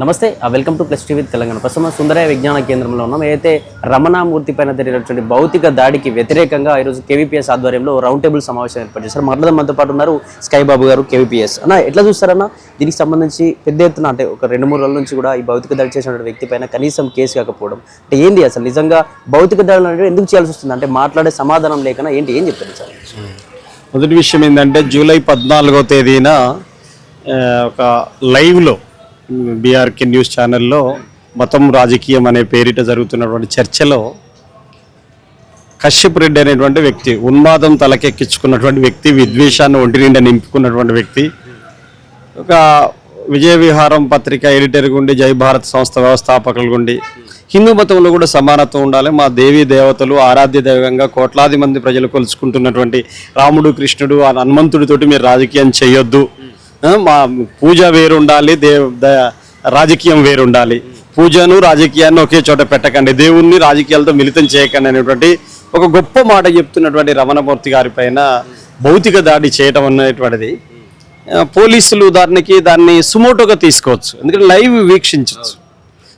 నమస్తే welcome to plus TV Telangana. ప్రస్తుతం సుందరయ్య విజ్ఞాన కేంద్రంలో ఉన్నాం. ఏదైతే రమణమూర్తి పైన జరిగినటువంటి భౌతిక దాడికి వ్యతిరేకంగా ఈరోజు కేవీపీఎస్ ఆధ్వర్యంలో రౌండ్ టేబుల్ సమావేశం ఏర్పాటు చేశారు. మాట్లాడదాం మనతో పాటు ఉన్నారు స్కై బాబు గారు, కేవీపీఎస్ అన్న. ఎట్లా చూస్తారన్న దీనికి సంబంధించి పెద్ద ఎత్తున అంటే ఒక 2-3 రోజుల నుంచి కూడా ఈ భౌతిక దాడి చేసిన వ్యక్తి పైన కనీసం కేసు కాకపోవడం అంటే ఏంటి అసలు నిజంగా భౌతిక దాడులు అంటే ఎందుకు చేయాల్సి వస్తుంది? అంటే మాట్లాడే సమాధానం లేకనా ఏంటి, ఏం చెప్తారు సార్? మొదటి విషయం ఏంటంటే జూలై 14వ తేదీన ఒక లైవ్లో బీఆర్కే న్యూస్ ఛానల్లో మతం రాజకీయం అనే పేరిట జరుగుతున్నటువంటి చర్చలో కశ్యప్ రెడ్డి అనేటువంటి వ్యక్తి, ఉన్మాదం తలకెక్కించుకున్నటువంటి వ్యక్తి, విద్వేషాన్ని ఒంటి నిండా నింపుకున్నటువంటి వ్యక్తి, ఒక విజయ విహారం పత్రిక ఎడిటర్ గుండి, జై భారత్ సంస్థ వ్యవస్థాపకులు గుండి, హిందూ మతంలో కూడా సమానత్వం ఉండాలి, మా దేవీ దేవతలు ఆరాధ్య దైవంగా కోట్లాది మంది ప్రజలు కొలుచుకుంటున్నటువంటి రాముడు కృష్ణుడు ఆ హనుమంతుడితోటి మీరు రాజకీయం చేయొద్దు, మా పూజ వేరుండాలి, రాజకీయం వేరుండాలి, పూజను రాజకీయాన్ని ఒకే చోట పెట్టకండి, దేవుణ్ణి రాజకీయాలతో మిళితం చేయకండి అనేటువంటి ఒక గొప్ప మాట చెప్తున్నటువంటి రమణమూర్తి గారి పైన భౌతిక దాడి చేయటం అనేటువంటిది పోలీసులు దాన్ని సుమోటోగా తీసుకోవచ్చు, ఎందుకంటే లైవ్ వీక్షించవచ్చు,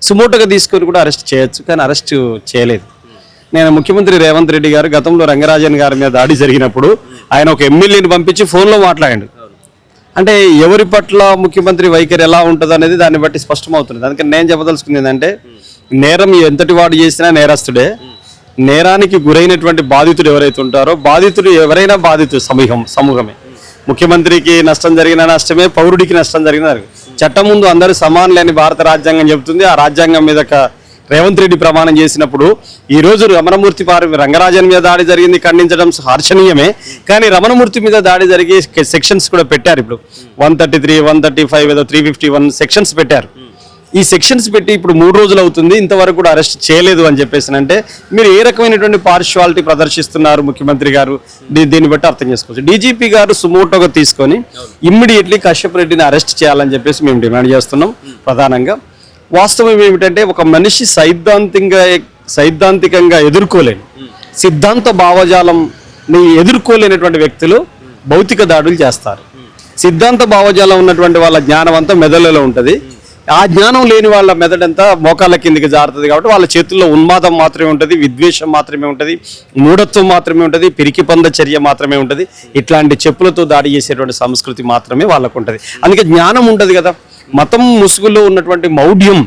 సుమోటోగా తీసుకొని కూడా అరెస్ట్ చేయొచ్చు, కానీ అరెస్ట్ చేయలేదు. నేను ముఖ్యమంత్రి రేవంత్ రెడ్డి గారు గతంలో రంగరాజన్ గారి మీద దాడి జరిగినప్పుడు ఆయన ఒక ఎమ్మెల్యేని పంపించి ఫోన్లో మాట్లాడాడు. అంటే ఎవరి పట్ల ముఖ్యమంత్రి వైఖరి ఎలా ఉంటుంది అనేది దాన్ని బట్టి స్పష్టమవుతుంది. అందుకని నేను చెప్పదలుచుకుంది ఏంటంటే, నేరం ఎంతటి వాడు చేసినా నేరస్తుడే, నేరానికి గురైనటువంటి బాధితుడు ఎవరైతే ఉంటారో బాధితుడు ఎవరైనా బాధితుడు సమూహమే. ముఖ్యమంత్రికి నష్టం జరిగిన నష్టమే, పౌరుడికి నష్టం జరిగిన చట్టం ముందు అందరూ సమానులేని భారత రాజ్యాంగం చెబుతుంది. ఆ రాజ్యాంగం మీద రేవంత్ రెడ్డి ప్రమాణం చేసినప్పుడు ఈరోజు రమణమూర్తి రంగరాజన్ మీద దాడి జరిగింది ఖండించడం హర్షణీయమే, కానీ రమణమూర్తి మీద దాడి జరిగే సెక్షన్స్ కూడా పెట్టారు. ఇప్పుడు 133, 135 ఏదో 351 సెక్షన్స్ పెట్టారు. ఈ సెక్షన్స్ పెట్టి ఇప్పుడు 3 రోజులు అవుతుంది, ఇంతవరకు కూడా అరెస్ట్ చేయలేదు అని చెప్పేసి అంటే మీరు ఏ రకమైనటువంటి పార్షువాలిటీ ప్రదర్శిస్తున్నారు ముఖ్యమంత్రి గారు, దీన్ని బట్టి అర్థం చేసుకోవచ్చు. డీజీపీ గారు సుమోటోగా తీసుకొని ఇమ్మీడియట్లీ కశ్యప్ రెడ్డిని అరెస్ట్ చేయాలని చెప్పేసి మేము డిమాండ్ చేస్తున్నాం. ప్రధానంగా వాస్తవం ఏమిటంటే, ఒక మనిషి సైద్ధాంతికంగా ఎదుర్కోలేని, సిద్ధాంత భావజాలంని ఎదుర్కోలేనటువంటి వ్యక్తులు భౌతిక దాడులు చేస్తారు. సిద్ధాంత భావజాలం ఉన్నటువంటి వాళ్ళ జ్ఞానం అంతా మెదడులో ఉంటుంది, ఆ జ్ఞానం లేని వాళ్ళ మెదడంతా మోకాళ్ళ కిందికి జారుతుంది. కాబట్టి వాళ్ళ చేతుల్లో ఉన్మాదం మాత్రమే ఉంటుంది, విద్వేషం మాత్రమే ఉంటుంది, మూఢత్వం మాత్రమే ఉంటుంది, పిరికి పంద చర్య మాత్రమే ఉంటుంది. ఇట్లాంటి చెప్పులతో దాడి చేసేటువంటి సంస్కృతి మాత్రమే వాళ్ళకు ఉంటుంది. అందుకే జ్ఞానం ఉంటుంది కదా, మతం ముసుగులో ఉన్నటువంటి మౌఢ్యం,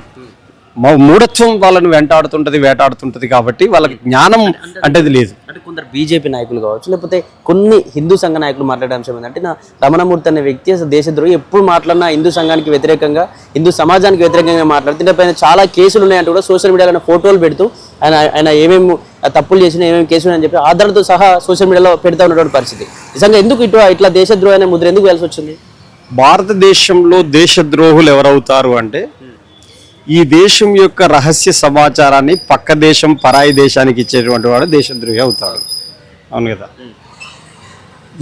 మూఢత్వం వాళ్ళని వేటాడుతుంటది కాబట్టి వాళ్ళకి జ్ఞానం అంటే లేదు. అంటే కొందరు బీజేపీ నాయకులు కావచ్చు, లేకపోతే కొన్ని హిందూ సంఘ నాయకులు మాట్లాడే అంశం ఏంటంటే, నా రమణమూర్తి అనే వ్యక్తి అసలు దేశద్రోహి, ఎప్పుడు మాట్లాడినా హిందూ సంఘానికి వ్యతిరేకంగా, హిందూ సమాజానికి వ్యతిరేకంగా మాట్లాడుతుంటే పైన చాలా కేసులు ఉన్నాయంటూ కూడా సోషల్ మీడియాలో ఫోటోలు పెడుతూ ఆయన ఏమేమి తప్పులు చేసినా, ఏమేమి కేసులు అని చెప్పి ఆధారాలతో సహా సోషల్ మీడియాలో పెడతా ఉన్నటువంటి పరిస్థితి. నిజంగా ఎందుకు ఇట్లా దేశద్రోహి అనే ముద్ర ఎందుకు వేయాల్సి వచ్చింది? భారతదేశంలో దేశద్రోహులు ఎవరవుతారు అంటే, ఈ దేశం యొక్క రహస్య సమాచారాన్ని పక్క దేశం పరాయి దేశానికి ఇచ్చేటువంటి వాడు దేశద్రోహి అవుతాడు. అవును కదా.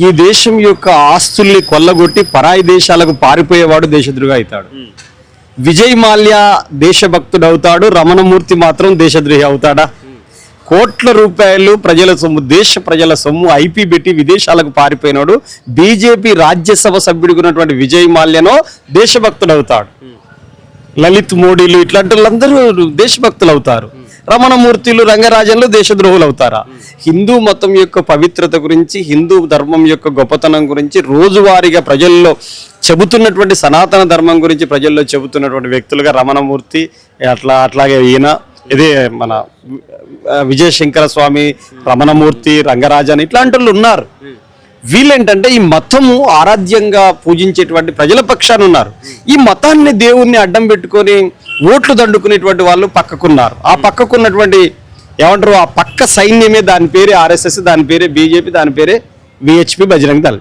ఈ దేశం యొక్క ఆస్తుల్ని కొల్లగొట్టి పరాయి దేశాలకు పారిపోయేవాడు దేశద్రోహి అవుతాడు. విజయ్ మాల్యా దేశభక్తుడు అవుతాడు, రమణమూర్తి మాత్రం దేశద్రోహి అవుతాడా? కోట్ల రూపాయలు ప్రజల సొమ్ము, దేశ ప్రజల సొమ్ము ఐపీ పెట్టి విదేశాలకు పారిపోయినాడు బీజేపీ రాజ్యసభ సభ్యుడికి ఉన్నటువంటి విజయ్ మాల్యానో దేశభక్తుడు అవుతాడు. లలిత్ మోడీలు ఇట్లాంటి వాళ్ళందరూ దేశభక్తులు అవుతారు. రమణమూర్తిలు, రంగరాజన్లు దేశద్రోహులు అవుతారా? హిందూ మతం యొక్క పవిత్రత గురించి, హిందూ ధర్మం యొక్క గొప్పతనం గురించి రోజువారీగా ప్రజల్లో చెబుతున్నటువంటి, సనాతన ధర్మం గురించి ప్రజల్లో చెబుతున్నటువంటి వ్యక్తులుగా రమణమూర్తి, అట్లాగే ఈయన, ఇదే మన విజయశంకర స్వామి, రమణమూర్తి, రంగరాజన్ ఇట్లాంటి వాళ్ళు ఉన్నారు. వీళ్ళేంటంటే ఈ మతము ఆరాధ్యంగా పూజించేటువంటి ప్రజల పక్షాన ఉన్నారు. ఈ మతాన్ని, దేవుణ్ణి అడ్డం పెట్టుకొని ఓట్లు దండుకునేటువంటి వాళ్ళు పక్కకున్నారు. ఆ పక్కకున్నటువంటి ఏమంటారు, ఆ పక్క సైన్యమే, దాని పేరే ఆర్ఎస్ఎస్, దాని పేరే బీజేపీ, దాని పేరే విహెచ్పి, బజరంగ్ దళ్.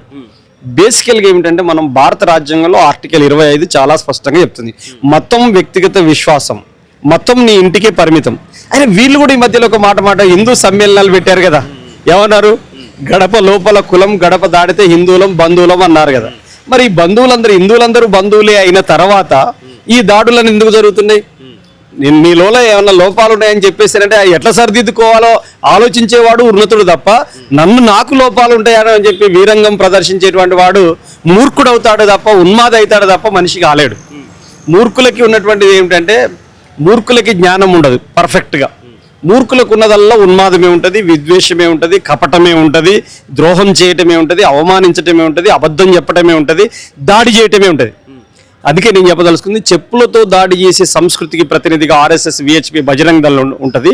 బేసికల్గా ఏమిటంటే, మనం భారత రాజ్యాంగంలో ఆర్టికల్ 25 చాలా స్పష్టంగా చెప్తుంది, మతం వ్యక్తిగత విశ్వాసం, మతం నీ ఇంటికే పరిమితం. అయినా వీళ్ళు కూడా ఈ మధ్యలో ఒక మాట హిందూ సమ్మేళనాలు పెట్టారు కదా. ఏమన్నారు? గడప లోపల కులం, గడప దాడితే హిందువులం బంధువులం అన్నారు కదా. మరి ఈ హిందువులందరూ బంధువులే అయిన తర్వాత ఈ దాడులను ఎందుకు జరుగుతున్నాయి? మీలో ఏమన్నా లోపాలు ఉన్నాయని చెప్పేసారంటే ఎట్లా సరిదిద్దుకోవాలో ఆలోచించేవాడు ఉన్నతుడు తప్ప, నాకు లోపాలు ఉంటాయని చెప్పి వీరంగం ప్రదర్శించేటువంటి వాడు మూర్ఖుడు అవుతాడు తప్ప, ఉన్మాద అవుతాడు తప్ప మనిషి కాలేడు. మూర్ఖులకి ఉన్నటువంటిది ఏమిటంటే మూర్ఖులకి జ్ఞానం ఉండదు పర్ఫెక్ట్గా. మూర్ఖులకు ఉన్నదల్లా ఉన్మాదమే ఉంటుంది, విద్వేషమే ఉంటుంది, కపటమే ఉంటుంది, ద్రోహం చేయటమే ఉంటుంది, అవమానించటమే ఉంటుంది, అబద్ధం చెప్పటమే ఉంటుంది, దాడి చేయటమే ఉంటుంది. అందుకే నేను చెప్పదలుచుకుంది, చెప్పులతో దాడి చేసే సంస్కృతికి ప్రతినిధిగా ఆర్ఎస్ఎస్, విహెచ్పి, బజరంగ్ దళ్ ఉంటుంది.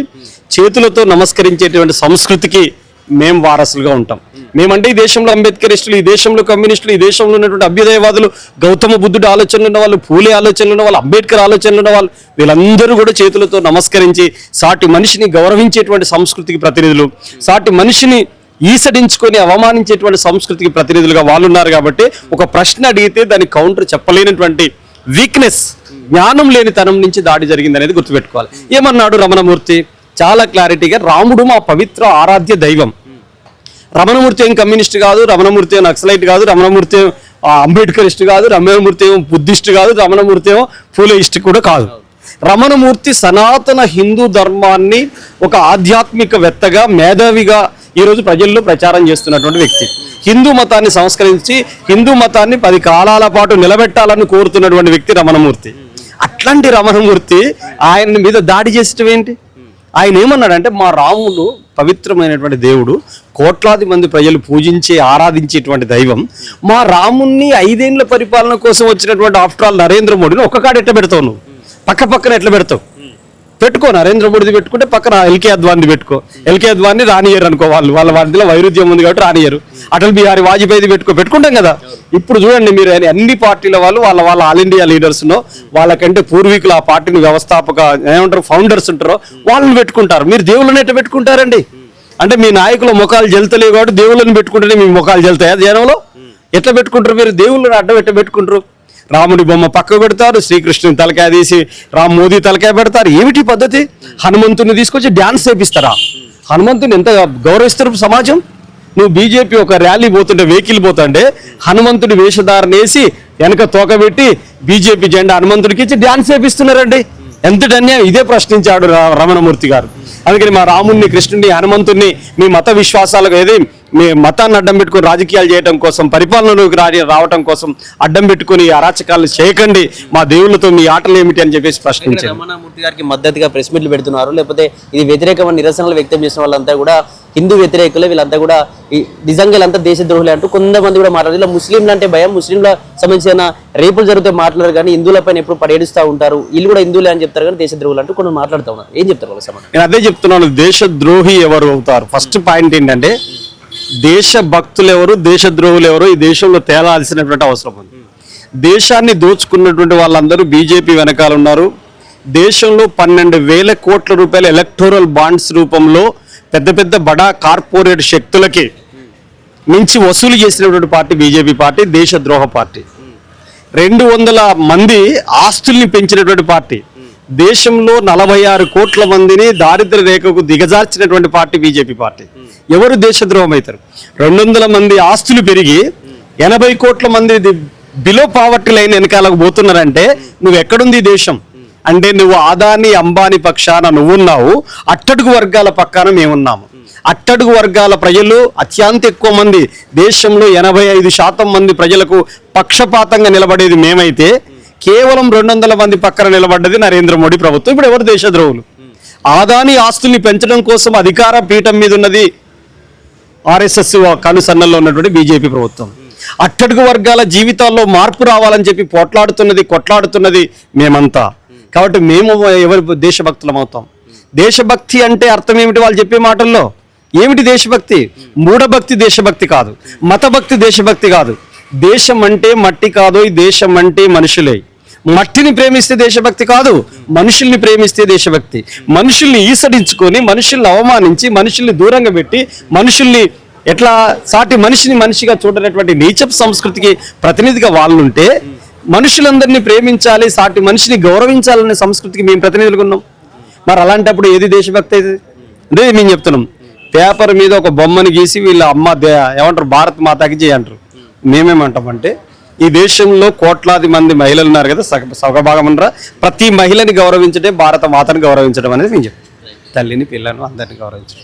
చేతులతో నమస్కరించేటువంటి సంస్కృతికి మేము వారసులుగా ఉంటాం. మేమంటే ఈ దేశంలో అంబేద్కరిస్టులు, ఈ దేశంలో కమ్యూనిస్టులు, ఈ దేశంలో ఉన్నటువంటి అభ్యుదయవాదులు, గౌతమ బుద్ధుడు ఆలోచనలు ఉన్న వాళ్ళు, పూలే ఆలోచనలు ఉన్న వాళ్ళు, అంబేద్కర్ ఆలోచనలు ఉన్న వాళ్ళు, వీళ్ళందరూ కూడా చేతులతో నమస్కరించి సాటి మనిషిని గౌరవించేటువంటి సంస్కృతికి ప్రతినిధులు, సాటి మనిషిని ఈసడించుకొని అవమానించేటువంటి సంస్కృతికి ప్రతినిధులుగా వాళ్ళు ఉన్నారు. కాబట్టి ఒక ప్రశ్న అడిగితే దాని కౌంటర్ చెప్పలేనటువంటి వీక్నెస్, జ్ఞానం లేనితనం నుంచి దాడి జరిగింది అనేది గుర్తుపెట్టుకోవాలి. ఏమన్నాడు రమణమూర్తి? చాలా క్లారిటీగా, రాముడు మా పవిత్ర ఆరాధ్య దైవం. రమణమూర్తి ఏం కమ్యూనిస్ట్ కాదు, రమణమూర్తి ఏం నక్సలైట్ కాదు, రమణమూర్తి ఏం అంబేద్కరిస్ట్ కాదు, రమణమూర్తి ఏం బుద్ధిస్ట్ కాదు, రమణమూర్తి ఏమో పూలేయిస్ట్ కూడా కాదు. రమణమూర్తి సనాతన హిందూ ధర్మాన్ని ఒక ఆధ్యాత్మికవేత్తగా, మేధావిగా ఈరోజు ప్రజల్లో ప్రచారం చేస్తున్నటువంటి వ్యక్తి. హిందూ మతాన్ని సంస్కరించి హిందూ మతాన్ని 10 కాలాల పాటు నిలబెట్టాలని కోరుతున్నటువంటి వ్యక్తి రమణమూర్తి. అట్లాంటి రమణమూర్తి ఆయన మీద దాడి చేసటం ఏంటి? ఆయన ఏమన్నాడంటే, మా రాముడు పవిత్రమైనటువంటి దేవుడు, కోట్లాది మంది ప్రజలు పూజించే ఆరాధించేటువంటి దైవం. మా రాముణ్ణి 5 ఏళ్ల పరిపాలన కోసం వచ్చినటువంటి ఆఫ్టర్ ఆల్ నరేంద్ర మోడీని ఒక్కకాడ ఎట్లా పెడతావు? నువ్వు పక్కన ఎట్లా పెడతావు? పెట్టుకో, నరేంద్ర మోడీది పెట్టుకుంటే పక్కన ఎల్కే అద్వానిది పెట్టుకో. ఎల్కే అద్వాన్ని రానియరు అనుకో, వాళ్ళ వాటిలో వైరుధ్యం ఉంది కాబట్టి రానియరు. అటల్ బిహారీ వాజ్పేయిది పెట్టుకుంటాం కదా. ఇప్పుడు చూడండి, మీరు అన్ని పార్టీల వాళ్ళు వాళ్ళ ఆల్ ఇండియా లీడర్స్ను, వాళ్ళకంటే పూర్వీకులు ఆ పార్టీని వ్యవస్థాపక ఏమంటారు ఫౌండర్స్ ఉంటారో వాళ్ళని పెట్టుకుంటారు. మీరు దేవుళ్ళని ఎట్లా పెట్టుకుంటారండి? అంటే మీ నాయకుల ముఖాలు జల్తలేవు కాబట్టి దేవుళ్ళని పెట్టుకుంటేనే మీ ముఖాలు జల్తాయా జనంలో? ఎట్లా పెట్టుకుంటారు మీరు? దేవుళ్ళని అడ్డం ఎట్లా పెట్టుకుంటారు? రాముడి బొమ్మ పక్క పెడతారు, శ్రీకృష్ణుని తలకాయ తీసి రామ్ మోదీ తలకాయ పెడతారు. ఏమిటి పద్ధతి? హనుమంతుని తీసుకొచ్చి డ్యాన్స్ చేపిస్తారా? హనుమంతుని ఎంత గౌరవిస్తారు సమాజం? నువ్వు బీజేపీ ఒక ర్యాలీ పోతుంటే, వెహికల్ పోతుంటే హనుమంతుడి వేషధారణ వేసి వెనక తోకబెట్టి బీజేపీ జెండా హనుమంతుడికి ఇచ్చి డ్యాన్స్ చేపిస్తున్నారండి. ఎంతటి అన్యాయం! ఇదే ప్రశ్నించాడు రమణమూర్తి గారు. అందుకని మా రాముడిని, కృష్ణుడిని, హనుమంతుడిని మీ మత విశ్వాసాలకు ఏది మీ మతాన్ని అడ్డం పెట్టుకుని రాజకీయాలు చేయడం కోసం, పరిపాలనలోకి రావడం కోసం అడ్డం పెట్టుకుని అరాచకాలు చేయకండి, మా దేవుళ్ళతో మీ ఆటలు ఏమిటి అని చెప్పేసి ప్రశ్నించారు. రమణమూర్తి గారికి మద్దతుగా ప్రెస్ మీట్లు పెడుతున్నారు, లేకపోతే ఇది వ్యతిరేకమైన నిరసనలు వ్యక్తం చేసిన వాళ్ళంతా కూడా హిందూ వ్యతిరేకులే, వీళ్ళంతా కూడా నిజంగా వీళ్ళంతా దేశద్రోహులే అంటూ కొంతమంది కూడా మాట్లాడారు. ఇలా ముస్లింలు అంటే భయం, ముస్లింల సంబంధించిన రేపులు జరిగితే మాట్లాడారు కానీ హిందువులపైన ఎప్పుడు పడేడుస్తూ ఉంటారు, వీళ్ళు కూడా హిందువులే అని చెప్తారు కానీ దేశద్రోహులు అంటూ కొన్ని మాట్లాడుతూ ఉన్నారు. ఏం చెప్తారు వాళ్ళ సమాధానం? నేను అదే చెప్తున్నాను, దేశద్రోహి ఎవరు అవుతారు? ఫస్ట్ పాయింట్ ఏంటంటే, దేశభక్తులు ఎవరు, దేశద్రోహులు ఎవరు ఈ దేశంలో తేలాల్సినటువంటి అవసరం ఉంది. దేశాన్ని దోచుకున్నటువంటి వాళ్ళందరూ బీజేపీ వెనకాల ఉన్నారు. దేశంలో 12,000 కోట్ల రూపాయల ఎలక్టోరల్ బాండ్స్ రూపంలో పెద్ద పెద్ద బడా కార్పొరేట్ శక్తులకి నుంచి వసూలు చేసినటువంటి పార్టీ బీజేపీ పార్టీ, దేశద్రోహ పార్టీ. 200 మంది ఆస్తుల్ని పెంచినటువంటి పార్టీ. దేశంలో 46 కోట్ల మందిని దారిద్ర్య రేఖకు దిగజార్చినటువంటి పార్టీ బీజేపీ పార్టీ. ఎవరు దేశద్రోహం అవుతారు? 200 మంది ఆస్తులు పెరిగి 80 కోట్ల మంది బిలో పావర్టీ లైన్ వెనకాలకు పోతున్నారంటే నువ్వు ఎక్కడుంది దేశం? అంటే నువ్వు ఆదాని అంబానీ పక్షాన నువ్వున్నావు, అట్టడుగు వర్గాల పక్కన మేమున్నాము. అట్టడుగు వర్గాల ప్రజలు అత్యంత ఎక్కువ మంది, దేశంలో 85% మంది ప్రజలకు పక్షపాతంగా నిలబడేది మేమైతే కేవలం 200 మంది పక్కన నిలబడ్డది నరేంద్ర మోడీ ప్రభుత్వం. ఇప్పుడు ఎవరు దేశద్రోహులు? ఆదాని ఆస్తుల్ని పెంచడం కోసం అధికార పీఠం మీద ఉన్నది ఆర్ఎస్ఎస్ కనుసన్నల్లో ఉన్నటువంటి బీజేపీ ప్రభుత్వం. అట్టడుగు వర్గాల జీవితాల్లో మార్పు రావాలని చెప్పి కొట్లాడుతున్నది మేమంతా. కాబట్టి మేము ఎవరు దేశభక్తులం అవుతాం? దేశభక్తి అంటే అర్థం ఏమిటి? వాళ్ళు చెప్పే మాటల్లో ఏమిటి దేశభక్తి? మూఢభక్తి దేశభక్తి కాదు, మతభక్తి దేశభక్తి కాదు. దేశం అంటే మట్టి కాదు, ఈ దేశం అంటే మనుషులే. మట్టిని ప్రేమిస్తే దేశభక్తి కాదు, మనుషుల్ని ప్రేమిస్తే దేశభక్తి. మనుషుల్ని ఈసడించుకొని, మనుషుల్ని అవమానించి, మనుషుల్ని దూరంగా పెట్టి, మనుషుల్ని ఎట్లా సాటి మనిషిని మనిషిగా చూడనటువంటి నీచపు సంస్కృతికి ప్రతినిధిగా వాళ్ళుంటే, మనుషులందరినీ ప్రేమించాలి, సాటి మనిషిని గౌరవించాలనే సంస్కృతికి మేము ప్రతినిధులుగా ఉన్నాం. మరి అలాంటప్పుడు ఏది దేశభక్తి అయితే? అంటే మేము చెప్తున్నాం, పేపర్ మీద ఒక బొమ్మని గీసి వీళ్ళ అమ్మ ఏమంటారు భారత్ మాతాకి చేయంటారు. మేమేమంటామంటే, ఈ దేశంలో కోట్లాది మంది మహిళలు ఉన్నారు కదా, సగభాగం ఉన్నారా, ప్రతి మహిళని గౌరవించడం భారత మాతను గౌరవించడం అనేది మేము చెప్తాం. తల్లిని, పిల్లను అందరినీ గౌరవించడం.